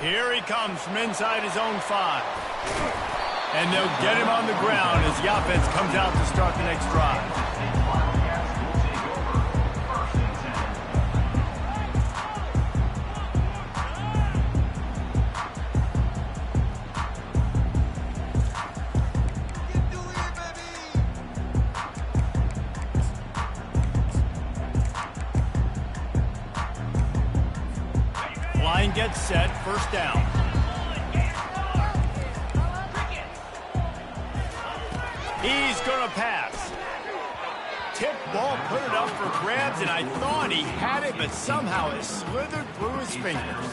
Here he comes from inside his own 5. And they'll get him on the ground as the offense comes out to start the next drive. Line gets set, first down. He's going to pass. Tip ball, put it up for grabs, and I thought he had it, but somehow it slithered through his fingers.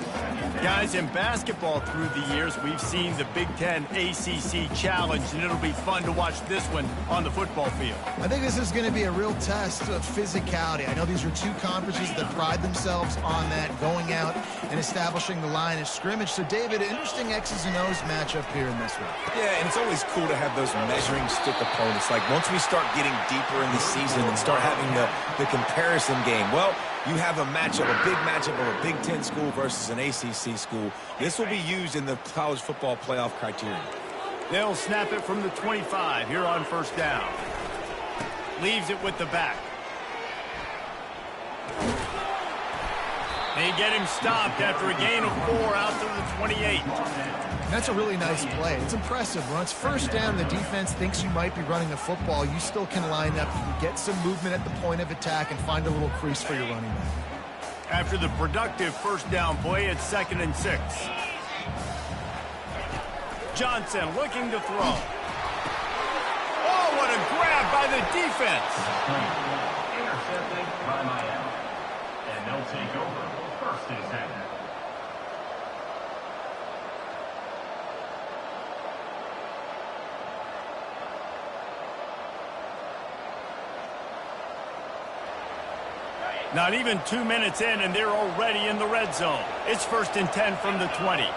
Guys, in basketball through the years, we've seen the Big Ten ACC Challenge, and it'll be fun to watch this one on the football field. I think this is going to be a real test of physicality. I know these are two conferences that pride themselves on that, going out and establishing the line of scrimmage. So, David, interesting X's and O's matchup here in this one. Yeah, and it's always cool to have those measuring stick opponents. Like, once we start getting deeper in the season and start having the comparison game, well, you have a matchup, a big matchup of a Big Ten school versus an ACC school. This will be used in the college football playoff criteria. They'll snap it from the 25 here on first down. Leaves it with the back. They get him stopped after a gain of 4 out to the 28. That's a really nice play. It's impressive. When it's first down, the defense thinks you might be running the football. You still can line up. You can get some movement at the point of attack and find a little crease for your running back. After the productive first down play, it's 2nd and 6. Johnson looking to throw. Oh, what a grab by the defense. Intercepted by Miami. And they'll take over 1st and 10. Not even 2 minutes in, and they're already in the red zone. It's 1st and 10 from the 20.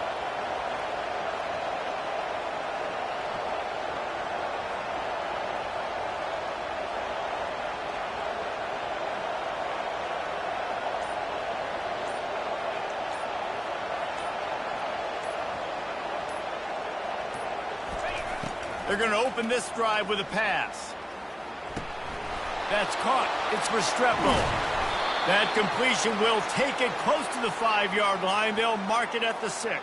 They're going to open this drive with a pass. That's caught. It's Restrepo. That completion will take it close to the 5-yard line. They'll mark it at the 6.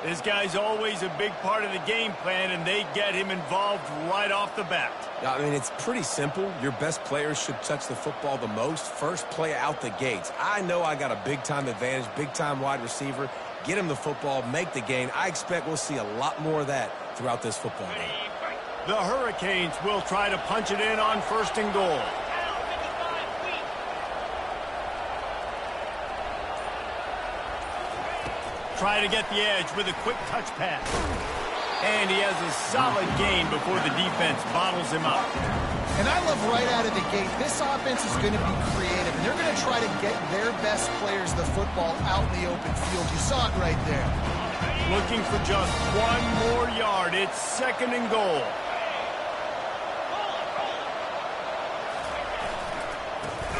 This guy's always a big part of the game plan, and they get him involved right off the bat. I mean, it's pretty simple. Your best players should touch the football the most. First play out the gates. I know I got a big-time advantage, big-time wide receiver. Get him the football, make the gain. I expect we'll see a lot more of that throughout this football game. The Hurricanes will try to punch it in on 1st and goal. Try to get the edge with a quick touch pass. And he has a solid gain before the defense bottles him up. And I love right out of the gate, this offense is going to be creative, and they're going to try to get their best players the football out in the open field. You saw it right there. Looking for just 1 more yard. It's 2nd and goal.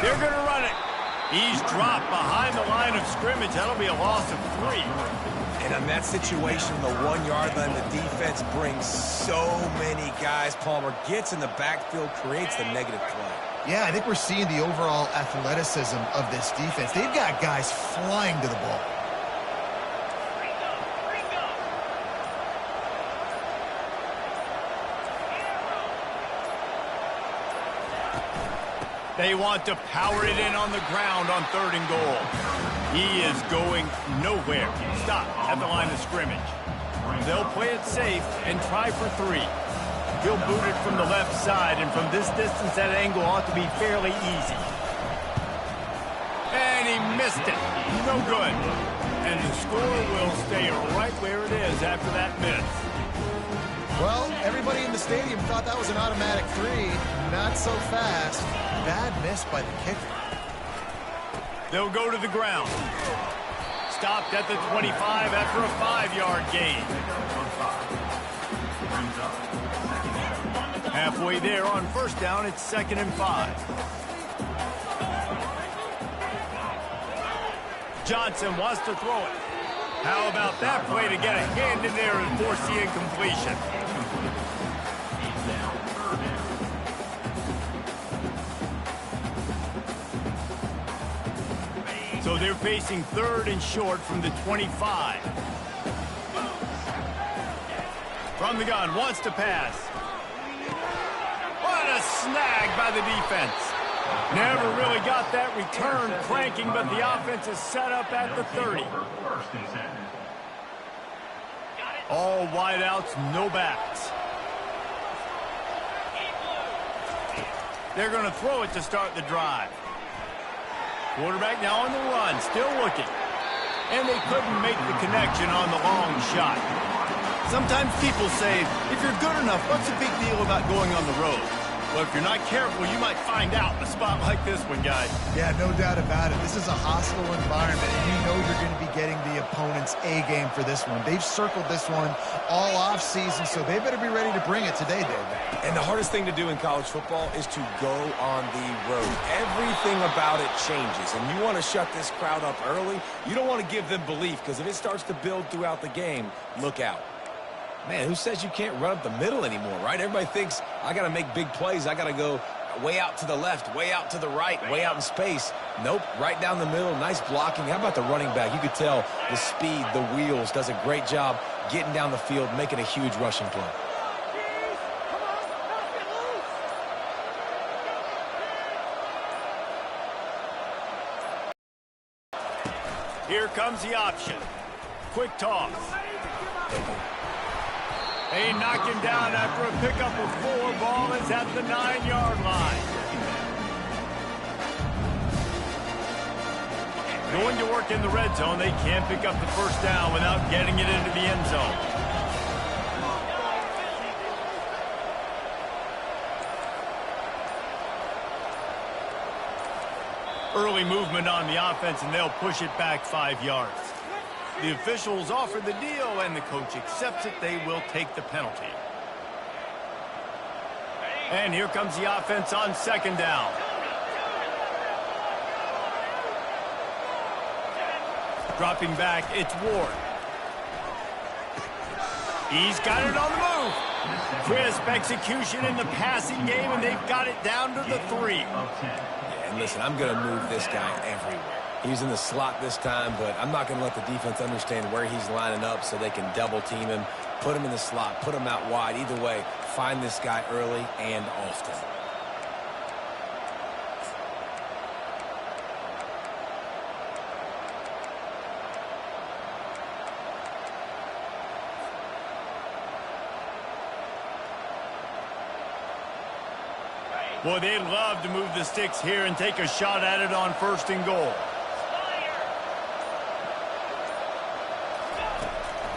They're going to run it. He's dropped behind the line of scrimmage. That'll be a loss of 3. And in that situation, the 1-yard line, the defense brings so many guys. Palmer gets in the backfield, creates the negative play. Yeah, I think we're seeing the overall athleticism of this defense. They've got guys flying to the ball. They want to power it in on the ground on 3rd and goal. He is going nowhere. Stop at the line of scrimmage. They'll play it safe and try for 3. He'll boot it from the left side, and from this distance, that angle ought to be fairly easy. And he missed it. No good. And the score will stay right where it is after that miss. Well, everybody in the stadium thought that was an automatic 3. Not so fast. Bad miss by the kicker. They'll go to the ground. Stopped at the 25 after a 5-yard gain. Halfway there on 1st down, it's 2nd and 5. Johnson wants to throw it. How about that play to get a hand in there and force the incompletion? So they're facing 3rd and short from the 25. From the gun, wants to pass. What a snag by the defense. Never really got that return cranking, but the offense is set up at the 30. All wideouts, no backs. They're going to throw it to start the drive. Quarterback now on the run, still looking. And they couldn't make the connection on the long shot. Sometimes people say, if you're good enough, what's the big deal about going on the road? Well, if you're not careful, you might find out in a spot like this one, guys. Yeah, no doubt about it. This is a hostile environment, and you know you're going to be getting the opponent's A game for this one. They've circled this one all offseason, so they better be ready to bring it today, David. And the hardest thing to do in college football is to go on the road. Everything about it changes, and you want to shut this crowd up early. You don't want to give them belief, because if it starts to build throughout the game, look out. Man, who says you can't run up the middle anymore, right? Everybody thinks, I got to make big plays. I got to go way out to the left, way out to the right, way out in space. Nope, right down the middle. Nice blocking. How about the running back? You could tell the speed, the wheels, does a great job getting down the field, making a huge rushing play. Here comes the option. Quick toss. They knock him down after a pickup of 4. Ball is at the 9-yard line. Going to work in the red zone. They can't pick up the first down without getting it into the end zone. Early movement on the offense, and they'll push it back 5 yards. The officials offer the deal, and the coach accepts it. They will take the penalty. And here comes the offense on 2nd down. Dropping back, it's Ward. He's got it on the move. Crisp execution in the passing game, and they've got it down to the 3. Yeah, and listen, I'm going to move this guy everywhere. He's in the slot this time, but I'm not going to let the defense understand where he's lining up so they can double team him, put him in the slot, put him out wide. Either way, find this guy early and often. Boy, they'd love to move the sticks here and take a shot at it on 1st and goal.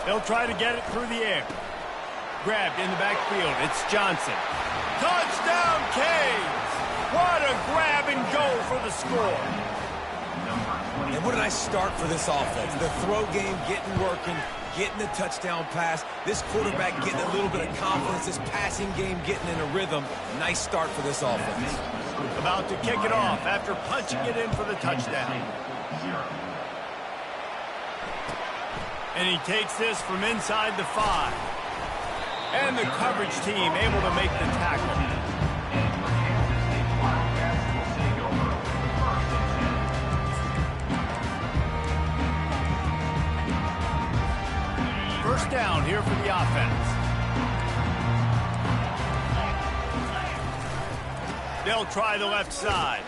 They'll try to get it through the air. Grabbed in the backfield. It's Johnson. Touchdown, Canes! What a grab and go for the score. And what a nice start for this offense. The throw game getting working, getting the touchdown pass. This quarterback getting a little bit of confidence. This passing game getting in a rhythm. Nice start for this offense. About to kick it off after punching it in for the touchdown. And he takes this from inside the 5. And the coverage team able to make the tackle. First down here for the offense. They'll try the left side.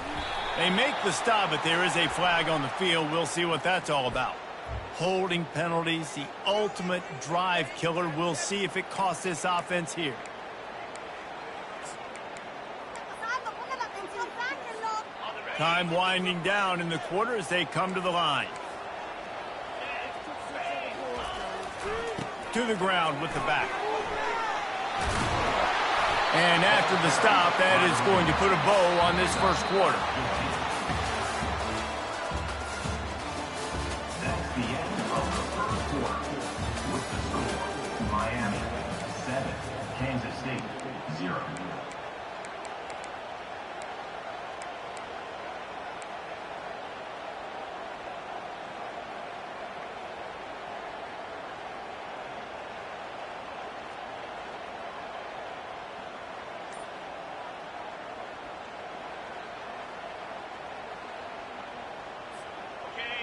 They make the stop, but there is a flag on the field. We'll see what that's all about. Holding penalties, the ultimate drive killer. We'll see if it costs this offense here. Time winding down in the quarter as they come to the line. To the ground with the back. And after the stop, that is going to put a bow on this first quarter. That's the end of the first quarter. With the score, Miami 7, Kansas State 0.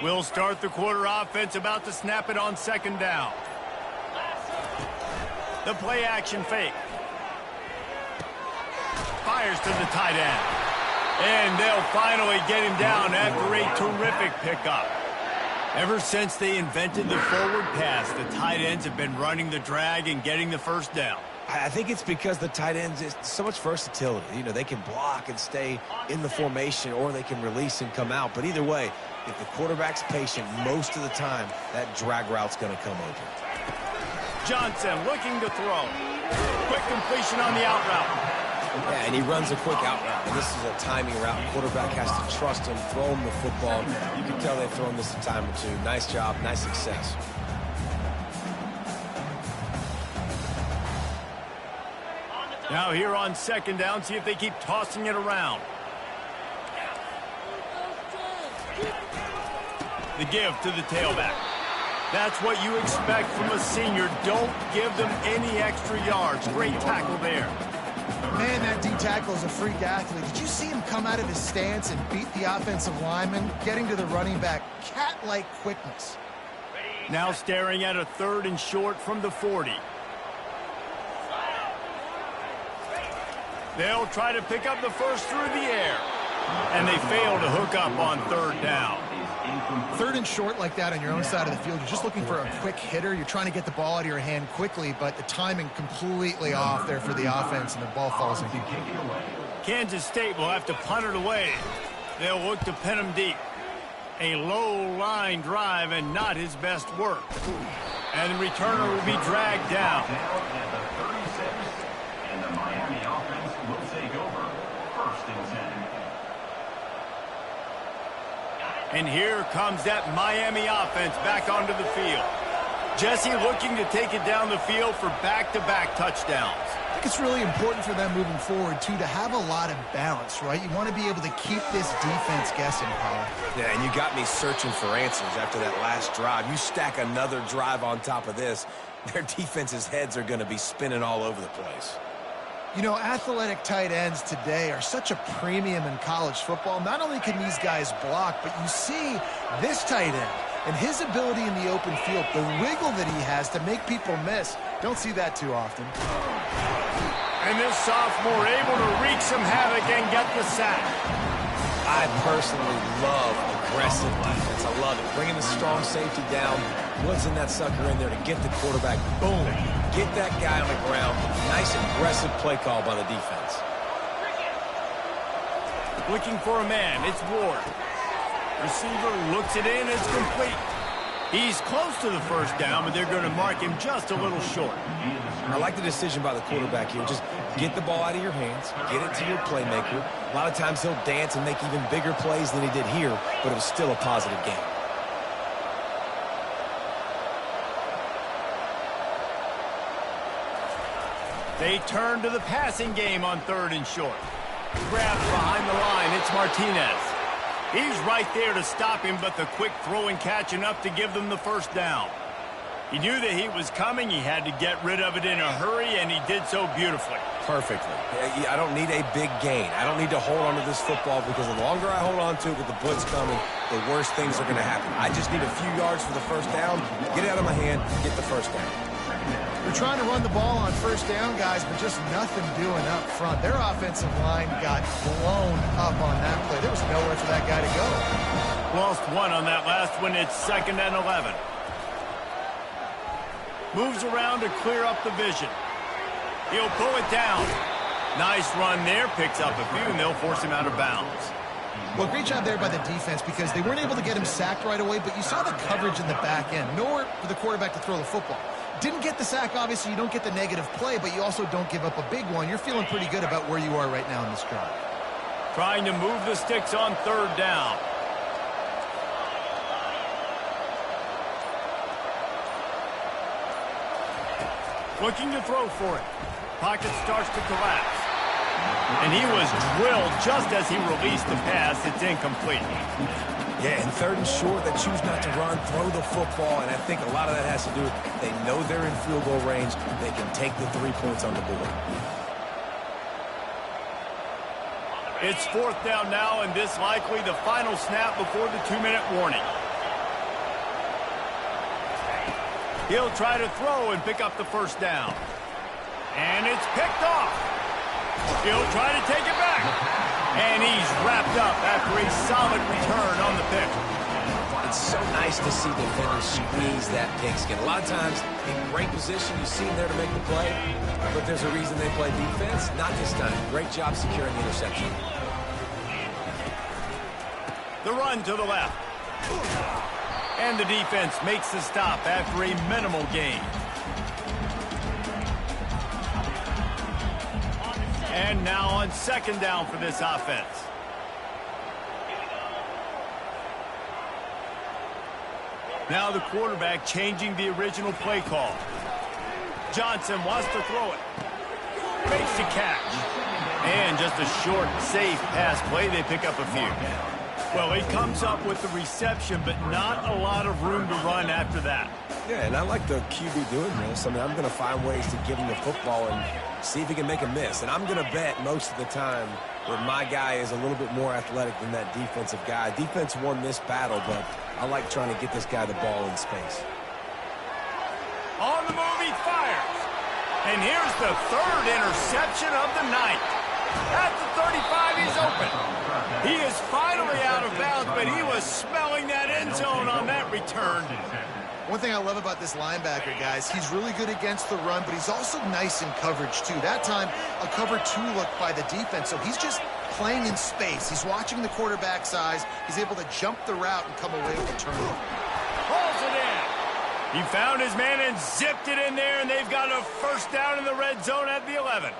We'll start the quarter offense, about to snap it on second down. The play action fake. Fires to the tight end. And they'll finally get him down after a terrific pickup. Ever since they invented the forward pass, the tight ends have been running the drag and getting the first down. I think it's because the tight ends is so much versatility. You know, they can block and stay in the formation, or they can release and come out. But either way, if the quarterback's patient most of the time, that drag route's going to come open. Johnson looking to throw. Quick completion on the out route. Yeah, and he runs a quick out route. And this is a timing route. The quarterback has to trust him, throw him the football. You can tell they've thrown this a time or two. Nice job, nice success. Now here on second down, see if they keep tossing it around. The give to the tailback. That's what you expect from a senior. Don't give them any extra yards. Great tackle there. Man, that D-tackle is a freak athlete. Did you see him come out of his stance and beat the offensive lineman, getting to the running back? Cat-like quickness. Now staring at a 3rd and short from the 40. They'll try to pick up the first through the air. And they fail to hook up on 3rd down. 3rd and short like that on your own side of the field. You're just looking for a quick hitter. You're trying to get the ball out of your hand quickly, but the timing completely off there for the offense, and the ball falls in. Kansas State will have to punt it away. They'll look to pin him deep. A low line drive and not his best work. And the returner will be dragged down. At the 36, and the Miami offense will take over. 1st and 10. And here comes that Miami offense back onto the field. Jesse looking to take it down the field for back-to-back touchdowns. I think it's really important for them moving forward, too, to have a lot of balance, right? You want to be able to keep this defense guessing, Paul. Yeah, and you got me searching for answers after that last drive. You stack another drive on top of this, their defense's heads are going to be spinning all over the place. You know, athletic tight ends today are such a premium in college football. Not only can these guys block, but you see this tight end and his ability in the open field, the wiggle that he has to make people miss. Don't see that too often. And this sophomore able to wreak some havoc and get the sack. I personally love aggressive defense. I love it. Bringing the strong safety down, blitzing that sucker in there to get the quarterback. Boom. Get that guy on the ground. Nice aggressive play call by the defense. Looking for a man. It's Ward. Receiver looks it in. It's complete. He's close to the first down, but they're going to mark him just a little short. I like the decision by the quarterback here. Just get the ball out of your hands. Get it to your playmaker. A lot of times he'll dance and make even bigger plays than he did here, but it was still a positive game. They turn to the passing game on 3rd and short. Grabs behind the line. It's Martinez. He's right there to stop him, but the quick throw and catch enough to give them the first down. He knew the heat was coming. He had to get rid of it in a hurry, and he did so beautifully. Perfectly. I don't need a big gain. I don't need to hold on to this football, because the longer I hold on to it with the blitz coming, the worse things are going to happen. I just need a few yards for the first down, get it out of my hand, get the first down. They're trying to run the ball on first down, guys, but just nothing doing up front. Their offensive line got blown up on that play. There was nowhere for that guy to go. Lost one on that last one. It's 2nd and 11. Moves around to clear up the vision. He'll pull it down. Nice run there. Picks up a few, and they'll force him out of bounds. Well, great job there by the defense, because they weren't able to get him sacked right away, but you saw the coverage in the back end. Nowhere for the quarterback to throw the football. Didn't get the sack, obviously. You don't get the negative play, but you also don't give up a big one. You're feeling pretty good about where you are right now in this drive. Trying to move the sticks on 3rd down. Looking to throw for it. Pocket starts to collapse. And he was drilled just as he released the pass. It's incomplete. Yeah, and 3rd and short, they choose not to run, throw the football, and I think a lot of that has to do with they know they're in field goal range. They can take the 3 points on the board. It's 4th down now, and this likely the final snap before the 2-minute warning. He'll try to throw and pick up the first down. And it's picked off. He'll try to take it back. And he's wrapped up after a solid return on the pick. It's so nice to see defenders squeeze that pigskin. A lot of times, in great position, you see them there to make the play, but there's a reason they play defense. Not this time. Great job securing the interception. The run to the left. And the defense makes the stop after a minimal gain. And now on second down for this offense. Now the quarterback changing the original play call. Johnson wants to throw it. Makes the catch. And just a short, safe pass play. They pick up a few. Well, he comes up with the reception, but not a lot of room to run after that. Yeah, and I like the QB doing this. I mean, I'm going to find ways to give him the football and see if he can make a miss. And I'm going to bet most of the time that my guy is a little bit more athletic than that defensive guy. Defense won this battle, but I like trying to get this guy the ball in space. On the move, he fires. And here's the third interception of the night. At the 35, he's open. He is finally out of bounds, but he was smelling that end zone on that return. One thing I love about this linebacker, guys, he's really good against the run, but he's also nice in coverage, too. That time, a cover 2 look by the defense, so he's just playing in space. He's watching the quarterback's eyes. He's able to jump the route and come away with a turnover. Pulls it in. He found his man and zipped it in there, and they've got a first down in the red zone at the 11.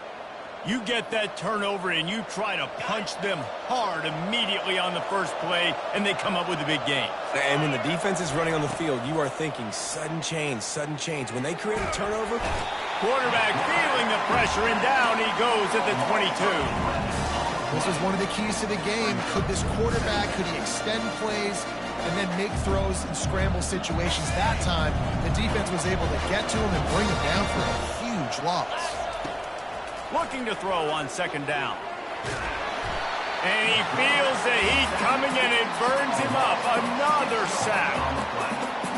You get that turnover, and you try to punch them hard immediately on the first play, and they come up with a big gain. And when the defense is running on the field, you are thinking sudden change, sudden change. When they create a turnover, quarterback feeling the pressure, and down he goes at the 22. This was one of the keys to the game. Could this quarterback, could he extend plays and then make throws in scramble situations? That time, the defense was able to get to him and bring him down for a huge loss. Looking to throw on second down. And he feels the heat coming, and it burns him up. Another sack.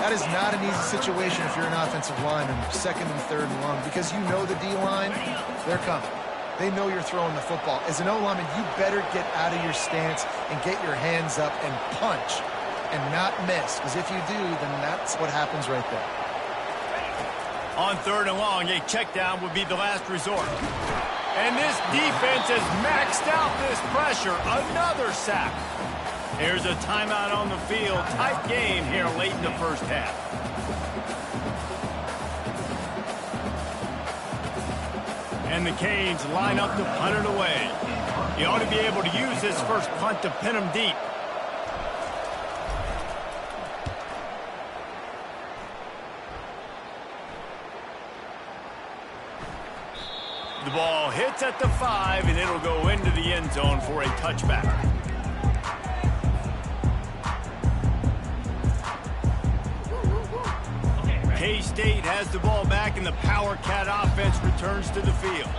That is not an easy situation if you're an offensive lineman, second and third and long, because you know the D-line, they're coming. They know you're throwing the football. As an O-lineman, you better get out of your stance and get your hands up and punch and not miss, because if you do, then that's what happens right there. On third and long, a check down would be the last resort. And this defense has maxed out this pressure. Another sack. Here's a timeout on the field. Tight game here late in the first half. And the Canes line up to punt it away. He ought to be able to use his first punt to pin him deep. The ball hits at the 5, and it'll go into the end zone for a touchback. K-State has the ball back, and the Power Cat offense returns to the field.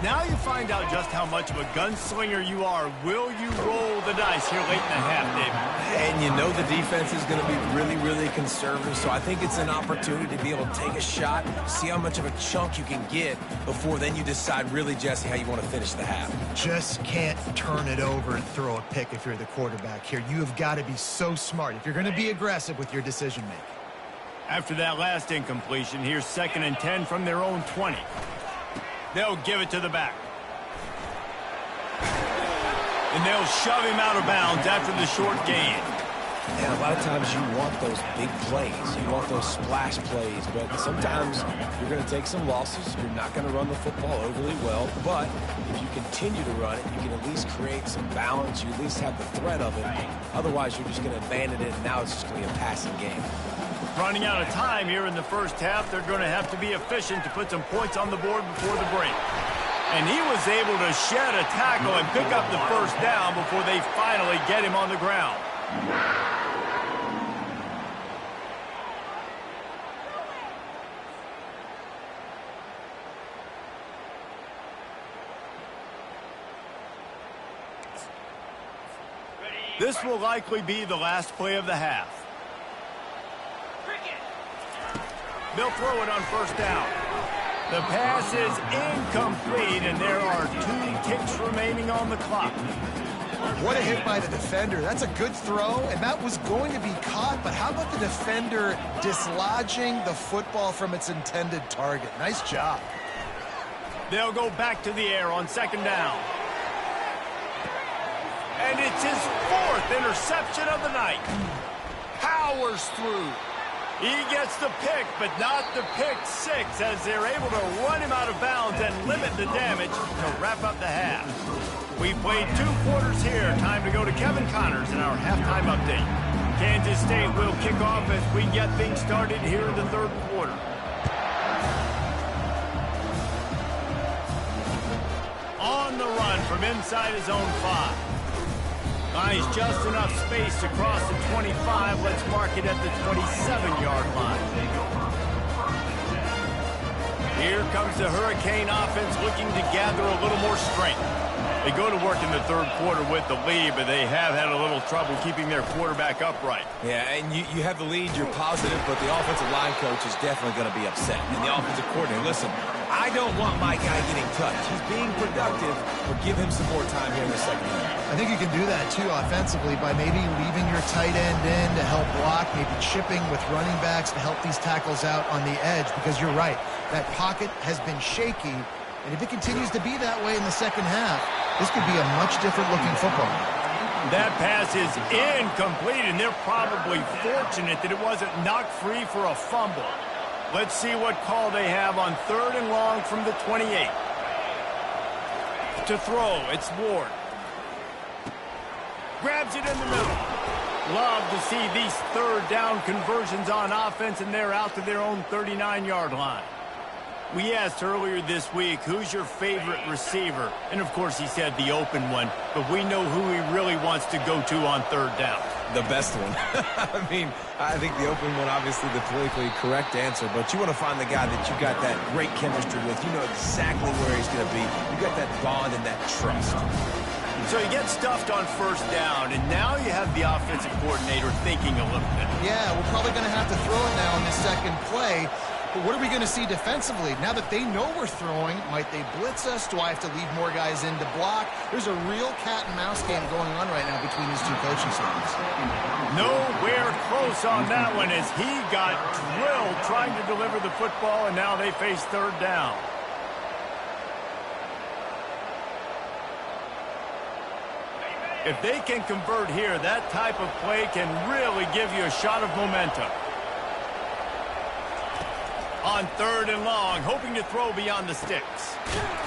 Now you find out just how much of a gunslinger you are. Will you roll the dice here late in the half, David? and you know the defense is going to be really, really conservative, so I think it's an opportunity to be able to take a shot, see how much of a chunk you can get before then you decide really, Jesse, how you want to finish the half. Just can't turn it over and throw a pick if you're the quarterback here. You have got to be so smart if you're going to be aggressive with your decision-making. After that last incompletion, here's 2nd and 10 from their own 20. They'll give it to the back. And they'll shove him out of bounds after the short gain. And a lot of times you want those big plays. You want those splash plays. But sometimes you're going to take some losses. You're not going to run the football overly well. But if you continue to run it, you can at least create some balance. You at least have the threat of it. Otherwise, you're just going to abandon it, and now it's just going to be a passing game. Running out of time here in the first half, they're going to have to be efficient to put some points on the board before the break. And he was able to shed a tackle and pick up the first down before they finally get him on the ground. This will likely be the last play of the half. They'll throw it on first down. The pass is incomplete, and there are 2 ticks remaining on the clock. What a hit by the defender. That's a good throw, and that was going to be caught, but how about the defender dislodging the football from its intended target? Nice job. They'll go back to the air on second down. And it's his 4th interception of the night. Powers through. He gets the pick, but not the pick 6, as they're able to run him out of bounds and limit the damage to wrap up the half. We played 2 quarters here. Time to go to Kevin Connors in our halftime update. Kansas State will kick off as we get things started here in the 3rd quarter. On the run from inside his own 5. Finds just enough space to cross the 25. Let's mark it at the 27-yard line. Here comes the Hurricane offense looking to gather a little more strength. They go to work in the 3rd quarter with the lead, but they have had a little trouble keeping their quarterback upright. Yeah, and you have the lead, you're positive, but the offensive line coach is definitely going to be upset. And the offensive coordinator, listen, I don't want my guy getting touched. He's being productive, but give him some more time here in the second half. I think you can do that, too, offensively, by maybe leaving your tight end in to help block, maybe chipping with running backs to help these tackles out on the edge, because you're right, that pocket has been shaky, and if it continues to be that way in the second half, this could be a much different-looking football. That pass is incomplete, and they're probably fortunate that it wasn't knocked free for a fumble. Let's see what call they have on 3rd and long from the 28. To throw, it's Ward. Grabs it in the middle. Love to see these 3rd down conversions on offense, and they're out to their own 39-yard line. We asked earlier this week, who's your favorite receiver? And, of course, he said the open one, but we know who he really wants to go to on 3rd down. The best one. I mean, I think the open one, obviously the politically correct answer, but you want to find the guy that you got that great chemistry with. You know exactly where he's going to be. You got that bond and that trust. So you get stuffed on first down, and now you have the offensive coordinator thinking a little bit. Yeah, we're probably going to have to throw it now in the second play. But what are we going to see defensively? Now that they know we're throwing, might they blitz us? Do I have to leave more guys in to block? There's a real cat and mouse game going on right now between these 2 coaching staffs. Nowhere close on that one as he got drilled trying to deliver the football, and now they face 3rd down. If they can convert here, that type of play can really give you a shot of momentum. On 3rd and long, hoping to throw beyond the sticks.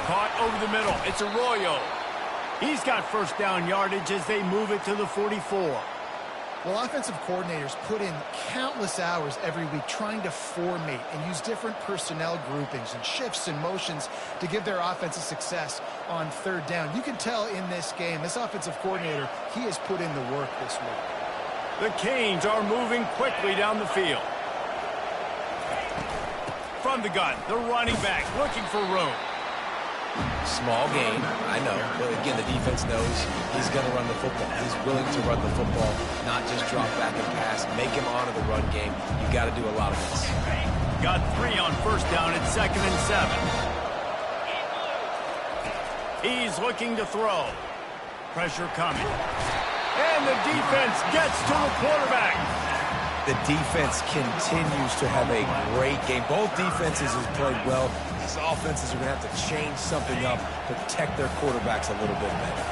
Caught over the middle. It's Arroyo. He's got first down yardage as they move it to the 44. Well, offensive coordinators put in countless hours every week trying to formate and use different personnel groupings and shifts and motions to give their offense a success on 3rd down. You can tell in this game, this offensive coordinator, he has put in the work this week. The Canes are moving quickly down the field. From the gun, the running back looking for room. Small gain, I know. But again, the defense knows he's going to run the football. He's willing to run the football, not just drop back and pass. Make him honor the run game. You got to do a lot of this. Got 3 on first down at 2nd and 7. He's looking to throw. Pressure coming. And the defense gets to the quarterback. The defense continues to have a great game. Both defenses have played well. These offenses are going to have to change something up, protect their quarterbacks a little bit better.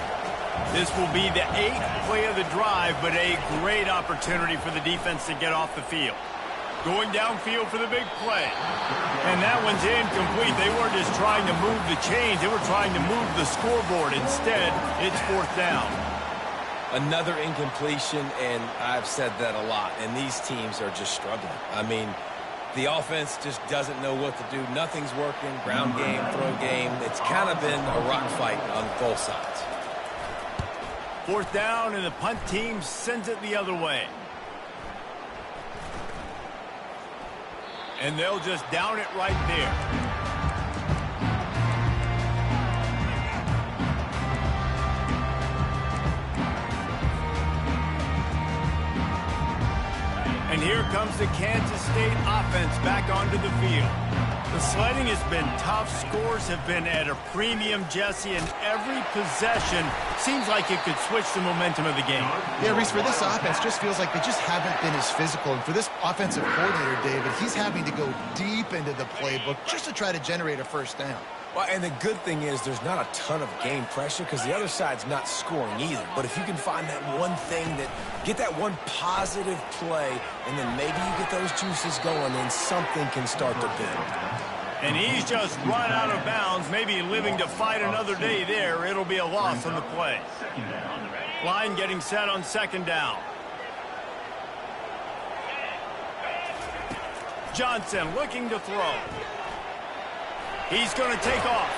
This will be the 8th play of the drive, but a great opportunity for the defense to get off the field. Going downfield for the big play. And that one's incomplete. They weren't just trying to move the chains. They were trying to move the scoreboard. Instead, it's 4th down. Another incompletion, and I've said that a lot, and these teams are just struggling. I mean, the offense just doesn't know what to do. Nothing's working. Ground game, throw game. It's kind of been a rock fight on both sides. 4th down, and the punt team sends it the other way. And they'll just down it right there. And here comes the Kansas State offense back onto the field. The sledding has been tough. Scores have been at a premium, Jesse, and every possession seems like it could switch the momentum of the game. Yeah, Reese, for this offense, just feels like they just haven't been as physical. And for this offensive coordinator, David, he's having to go deep into the playbook just to try to generate a first down. Well, and the good thing is there's not a ton of game pressure because the other side's not scoring either. But if you can find that one thing get that one positive play, and then maybe you get those juices going, then something can start to build. And he's just run out of bounds, maybe living to fight another day there. It'll be a loss on the play. Line getting set on second down. Johnson looking to throw. He's going to take off.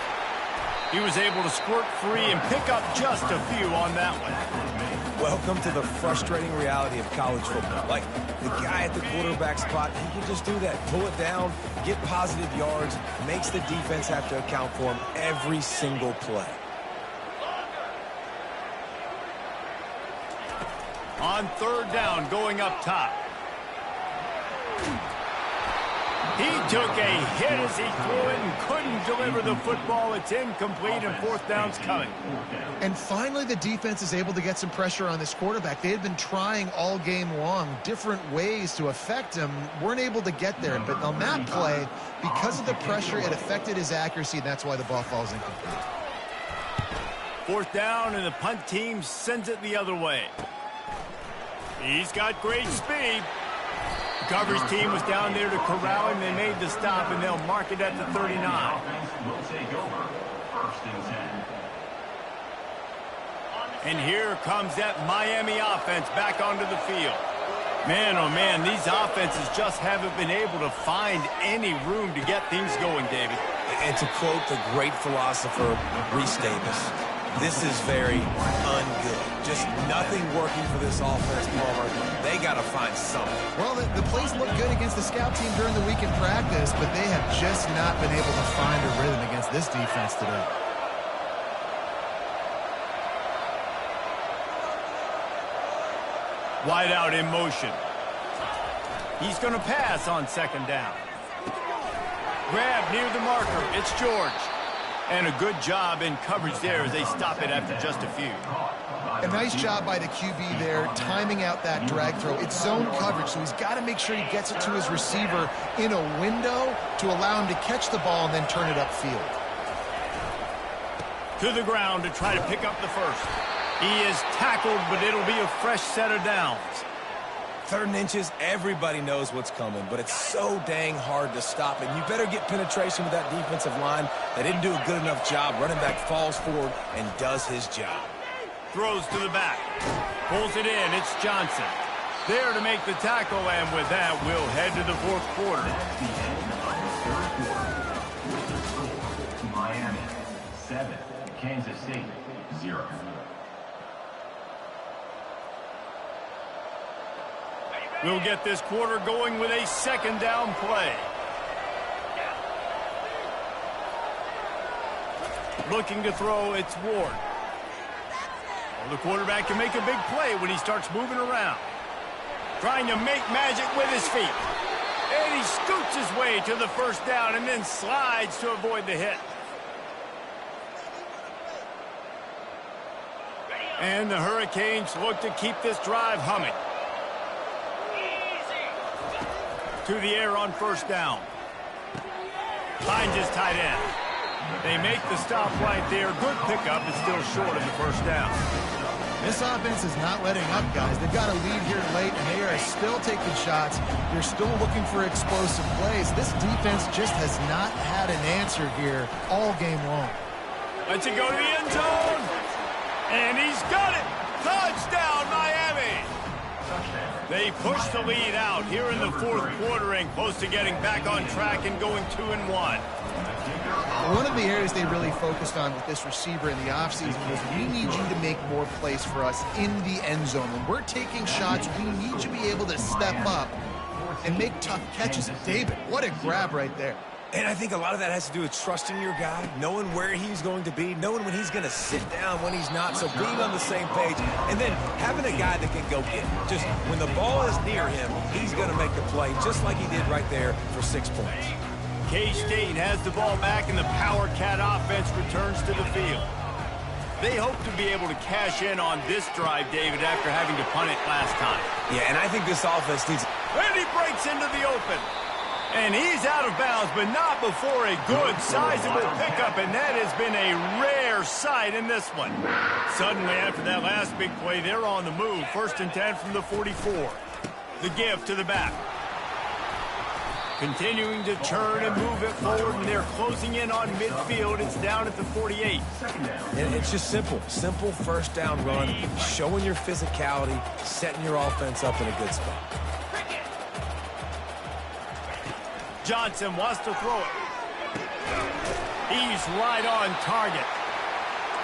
He was able to squirt free and pick up just a few on that one. Welcome to the frustrating reality of college football. Like, the guy at the quarterback spot, he can just do that. Pull it down, get positive yards, makes the defense have to account for him every single play. On third down, going up top. He took a hit as he threw it and couldn't deliver the football. It's incomplete, and fourth down's coming. And finally, the defense is able to get some pressure on this quarterback. They had been trying all game long different ways to affect him. Weren't able to get there. But on that play, because of the pressure, it affected his accuracy, and that's why the ball falls incomplete. Fourth down, and the punt team sends it the other way. He's got great speed. The coverage team was down there to corral him. They made the stop, and they'll mark it at the 39. And here comes that Miami offense back onto the field. Man, oh man, these offenses just haven't been able to find any room to get things going, David. And to quote the great philosopher, Reese Davis, this is very ungood. Just nothing working for this offense, Palmer. They got to find something. Well, the plays looked good against the scout team during the week in practice, but they have just not been able to find a rhythm against this defense today. Wide out in motion. He's going to pass on second down. Grab near the marker. It's George. And a good job in coverage there as they stop it after just a few. A nice job by the QB there, timing out that drag throw. It's zone coverage, so he's got to make sure he gets it to his receiver in a window to allow him to catch the ball and then turn it upfield. To the ground to try to pick up the first. He is tackled, but it'll be a fresh set of downs. 3rd and inches, everybody knows what's coming, but it's so dang hard to stop it. You better get penetration with that defensive line. They didn't do a good enough job. Running back falls forward and does his job. Throws to the back. Pulls it in. It's Johnson. There to make the tackle, and with that, we'll head to the fourth quarter. Miami 7, Kansas State 0. We'll get this quarter going with a second down play. Looking to throw, it's Ward. Well, the quarterback can make a big play when he starts moving around. Trying to make magic with his feet. And he scoots his way to the first down and then slides to avoid the hit. And the Hurricanes look to keep this drive humming. To the air on first down. Finds his tight end. They make the stop right there. Good pickup, but still short of the first down. This offense is not letting up, guys. They've got a lead here late, and they are still taking shots. They're still looking for explosive plays. This defense just has not had an answer here all game long. Lets it go to the end zone. And he's got it. Touchdown, Miami. They push the lead out here in the fourth quarter and close to getting back on track and going 2-1. One of the areas they really focused on with this receiver in the offseason was we need you to make more plays for us in the end zone. When we're taking shots, we need you to be able to step up and make tough catches. David, what a grab right there. And I think a lot of that has to do with trusting your guy, knowing where he's going to be, knowing when he's going to sit down, when he's not, so being on the same page, and then having a guy that can go get it. Just when the ball is near him, he's going to make the play, just like he did right there for 6 points. K-State has the ball back, and the Power Cat offense returns to the field. They hope to be able to cash in on this drive, David, after having to punt it last time. Yeah, and I think this offense needs... And he breaks into the open. And he's out of bounds, but not before a good, sizable pickup, and that has been a rare sight in this one. Suddenly, after that last big play, they're on the move. 1st and 10 from the 44. The give to the back. Continuing to turn and move it forward, and they're closing in on midfield. It's down at the 48. And it's just simple. Simple 1st down run, showing your physicality, setting your offense up in a good spot. Johnson wants to throw it. He's right on target.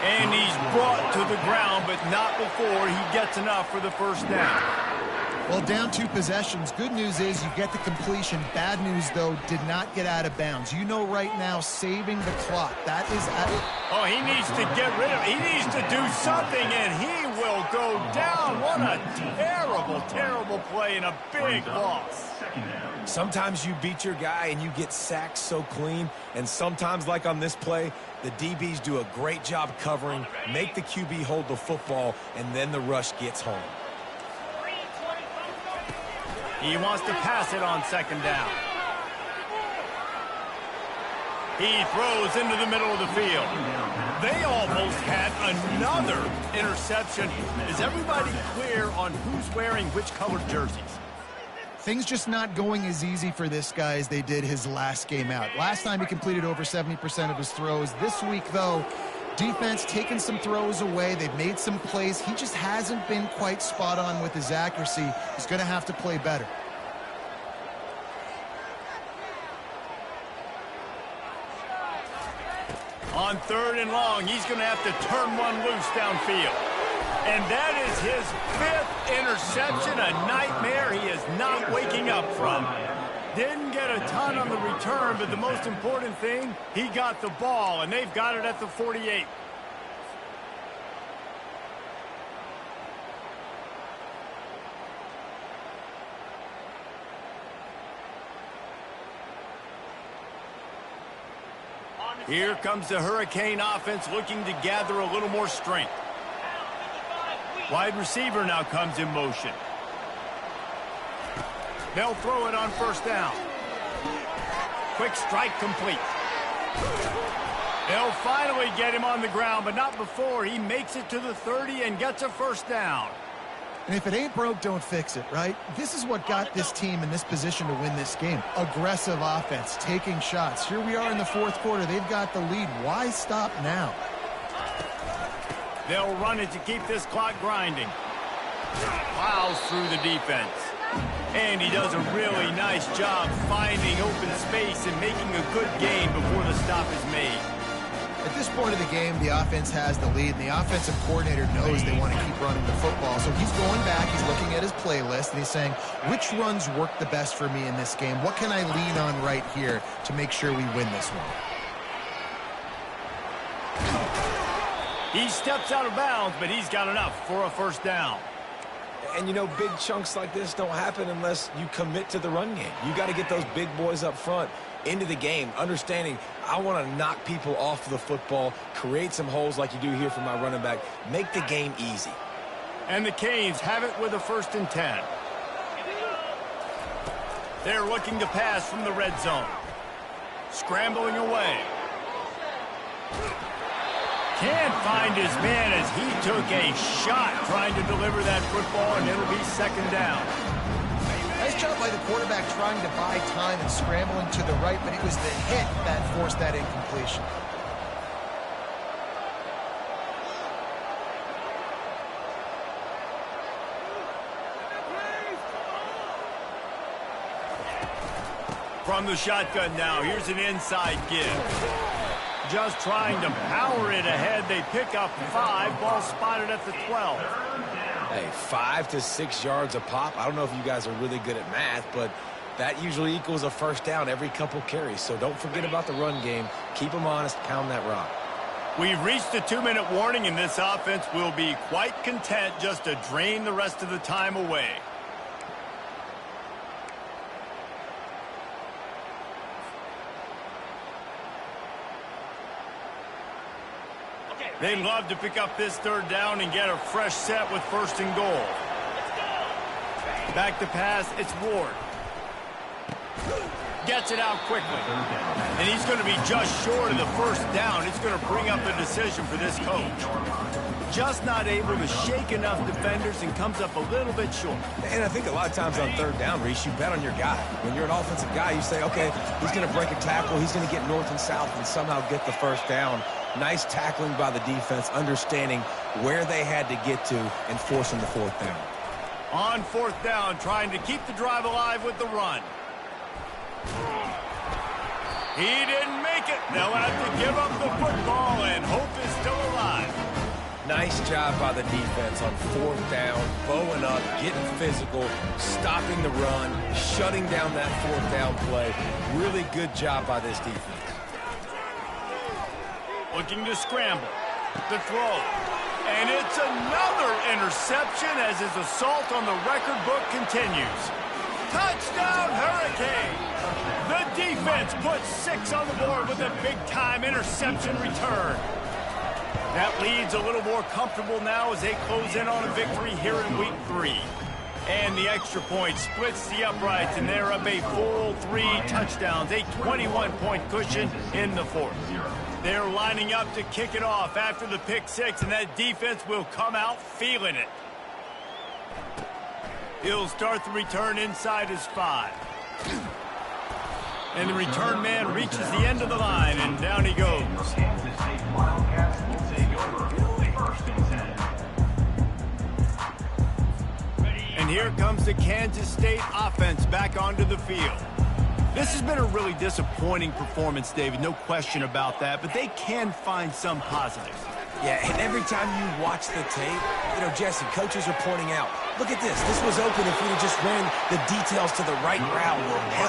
And he's brought to the ground, but not before he gets enough for the 1st down. Well, down 2 possessions. Good news is you get the completion. Bad news, though, did not get out of bounds. You know right now, saving the clock. That is at it. Oh, he needs to get rid of it. He needs to do something, and he will go down. What a terrible, terrible play and a big loss. Sometimes you beat your guy and you get sacked so clean, and sometimes, like on this play, the DBs do a great job covering, make the QB hold the football, and then the rush gets home. He wants to pass it on 2nd down. He throws into the middle of the field. They almost had another interception. Is everybody clear on who's wearing which colored jerseys? Things just not going as easy for this guy as they did his last game out. Last time he completed over 70% of his throws. This week, though, defense taking some throws away. They've made some plays. He just hasn't been quite spot on with his accuracy. He's going to have to play better. On 3rd and long, he's going to have to turn one loose downfield. And that is his 5th interception, a nightmare he is not waking up from. Didn't get a ton on the return, but the most important thing, he got the ball, and they've got it at the 48. Here comes the Hurricane offense looking to gather a little more strength. Wide receiver now comes in motion. They'll throw it on 1st down. Quick strike complete. They'll finally get him on the ground, but not before he makes it to the 30 and gets a 1st down. And if it ain't broke, don't fix it, right? This is what got this team in this position to win this game. Aggressive offense, taking shots. Here we are in the 4th quarter. They've got the lead. Why stop now? They'll run it to keep this clock grinding. Plows through the defense. And he does a really nice job finding open space and making a good gain before the stop is made. At this point of the game, the offense has the lead, and the offensive coordinator knows they want to keep running the football. So he's going back, he's looking at his playlist, and he's saying, which runs work the best for me in this game? What can I lean on right here to make sure we win this one? He steps out of bounds, but he's got enough for a 1st down. And, you know, big chunks like this don't happen unless you commit to the run game. You got to get those big boys up front into the game, understanding I want to knock people off the football, create some holes like you do here for my running back, make the game easy. And the Canes have it with a 1st and 10. They're looking to pass from the red zone. Scrambling away. Can't find his man as he took a shot trying to deliver that football, and it'll be 2nd down. Nice job by the quarterback trying to buy time and scrambling to the right, but it was the hit that forced that incompletion. From the shotgun now, here's an inside give. Just trying to power it ahead. They pick up 5. Ball spotted at the 12. Hey, 5 to 6 yards a pop. I don't know if you guys are really good at math, but that usually equals a first down every couple carries. So don't forget about the run game. Keep them honest, pound that rock. We've reached the 2-minute warning, and this offense will be quite content just to drain the rest of the time away. They'd love to pick up this third down and get a fresh set with 1st and goal. Back to pass, it's Ward. Gets it out quickly. And he's going to be just short of the 1st down. It's going to bring up a decision for this coach. Just not able to shake enough defenders and comes up a little bit short. And I think a lot of times on 3rd down, Reese, you bet on your guy. When you're an offensive guy, you say, okay, he's going to break a tackle. He's going to get north and south and somehow get the 1st down. Nice tackling by the defense, understanding where they had to get to and forcing the 4th down. On 4th down, trying to keep the drive alive with the run. He didn't make it. They'll have to give up the football, and hope is still alive. Nice job by the defense on 4th down, bowing up, getting physical, stopping the run, shutting down that 4th down play. Really good job by this defense. Looking to scramble. The throw. And it's another interception as his assault on the record book continues. Touchdown, Hurricane! The defense puts 6 on the board with a big-time interception return. That lead's a little more comfortable now as they close in on a victory here in Week 3. And the extra point splits the uprights, and they're up a full 3 touchdowns, a 21-point cushion in the 4th. They're lining up to kick it off after the pick 6, and that defense will come out feeling it. He'll start the return inside his 5. And the return man reaches the end of the line, and down he goes. And here comes the Kansas State offense back onto the field. This has been a really disappointing performance, David, no question about that, but they can find some positives. Yeah, and every time you watch the tape, you know, Jesse, coaches are pointing out, look at this. This was open if we just ran the details to the right route,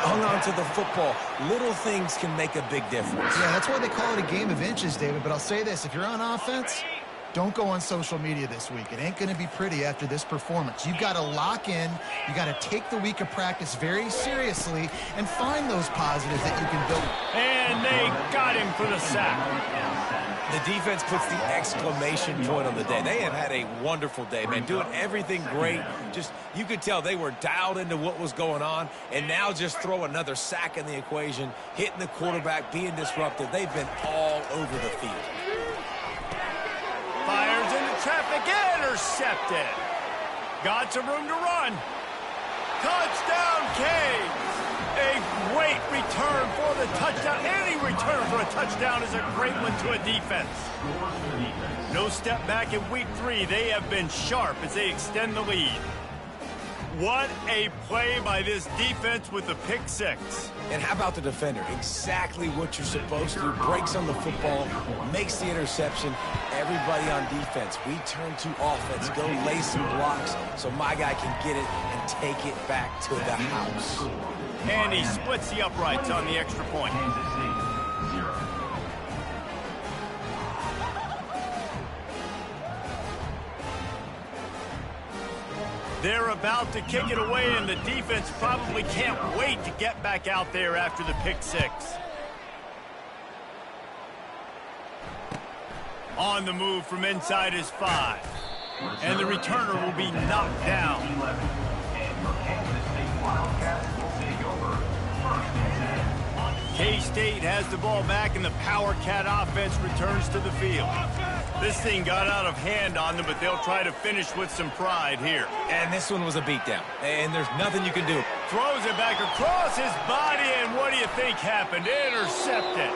hung on to the football. Little things can make a big difference. Yeah, that's why they call it a game of inches, David. But I'll say this, if you're on offense, don't go on social media this week. It ain't going to be pretty after this performance. You've got to lock in. You got to take the week of practice very seriously and find those positives that you can build. And they got him for the sack. The defense puts the exclamation point on the day. They have had a wonderful day, man, doing everything great. Just, you could tell they were dialed into what was going on, and now just throw another sack in the equation, hitting the quarterback, being disruptive. They've been all over the field. Fires into traffic, intercepted. Got some room to run. Touchdown, Canes. A great return for the touchdown. Any return for a touchdown is a great one to a defense. No step back in Week 3. They have been sharp as they extend the lead. What a play by this defense with the pick 6. And how about the defender? Exactly what you're supposed to do. Breaks on the football, makes the interception. Everybody on defense, we turn to offense. Go lay some blocks so my guy can get it and take it back to the house. And he splits the uprights on the extra point. They're about to kick it away, and the defense probably can't wait to get back out there after the pick 6. On the move from inside his 5. And the returner will be knocked down. K-State has the ball back, and the Power Cat offense returns to the field. This thing got out of hand on them, but they'll try to finish with some pride here. And this one was a beatdown, and there's nothing you can do. Throws it back across his body, and what do you think happened? Intercepted.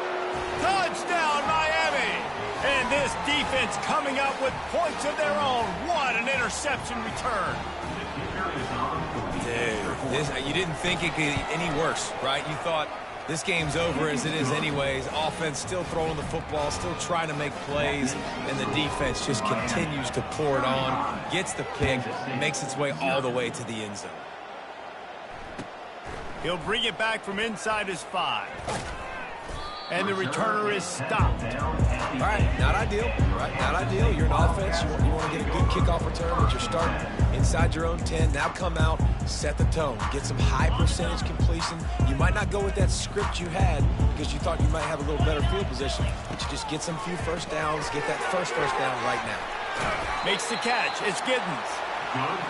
Touchdown, Miami! And this defense coming up with points of their own. What an interception return. Dude, you didn't think it could get any worse, right? You thought this game's over as it is anyways. Offense still throwing the football, still trying to make plays, and the defense just continues to pour it on, gets the pick, makes its way all the way to the end zone. He'll bring it back from inside his 5. And the returner is stopped. All right, not ideal, right? Not ideal. You're an offense. You want to get a good kickoff return, but you're starting inside your own 10. Now come out, set the tone, get some high percentage completion. You might not go with that script you had because you thought you might have a little better field position, but you just get some few first downs, get that first down right now. Makes the catch. It's Giddens.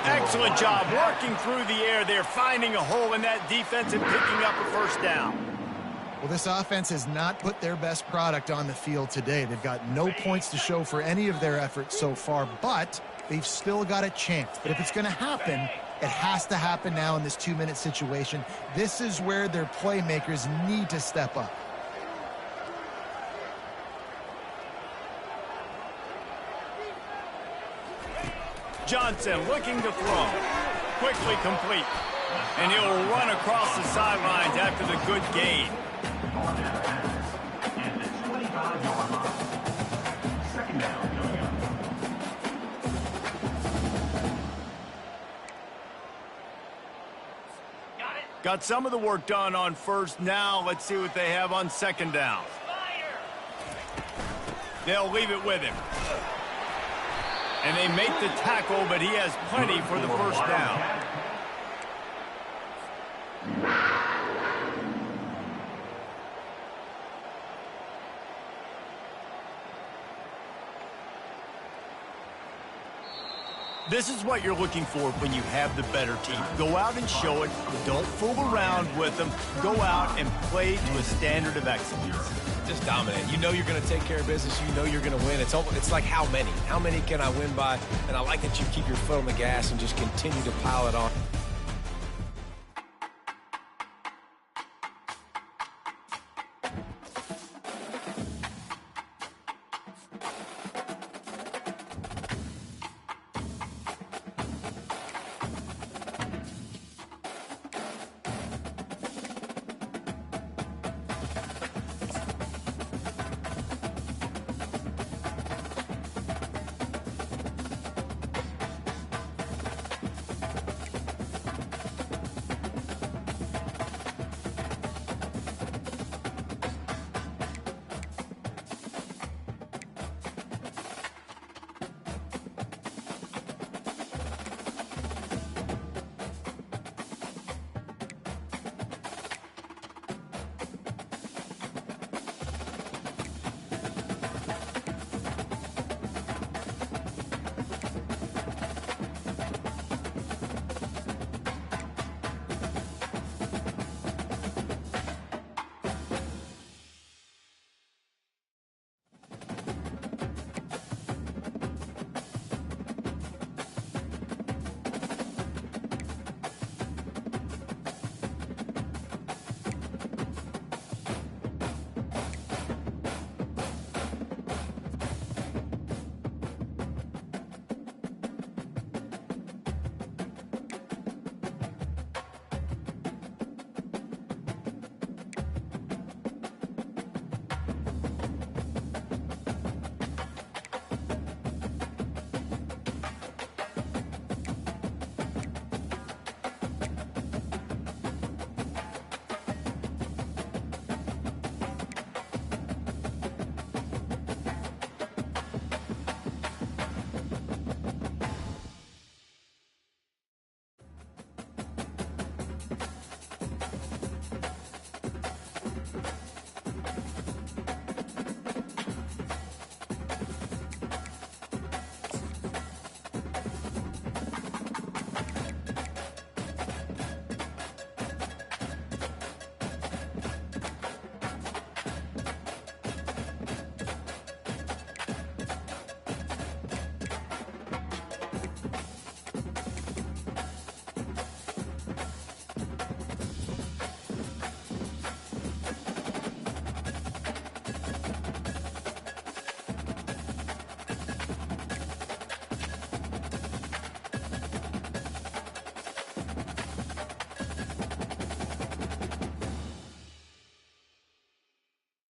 Excellent job working through the air there, finding a hole in that defense and picking up a first down. Well, this offense has not put their best product on the field today. They've got no points to show for any of their efforts so far, but they've still got a chance. But if it's going to happen, it has to happen now in this 2-minute situation. This is where their playmakers need to step up. Johnson looking to throw. Quickly complete. And he'll run across the sidelines after the good gain. Second down coming up. Got some of the work done on first. Now let's see what they have on second down. They'll leave it with him. And they make the tackle, but he has plenty for the first down. This is what you're looking for when you have the better team. Go out and show it. Don't fool around with them. Go out and play to a standard of excellence. Just dominate. You know you're going to take care of business. You know you're going to win. It's like how many? How many can I win by? And I like that you keep your foot on the gas and just continue to pile it on.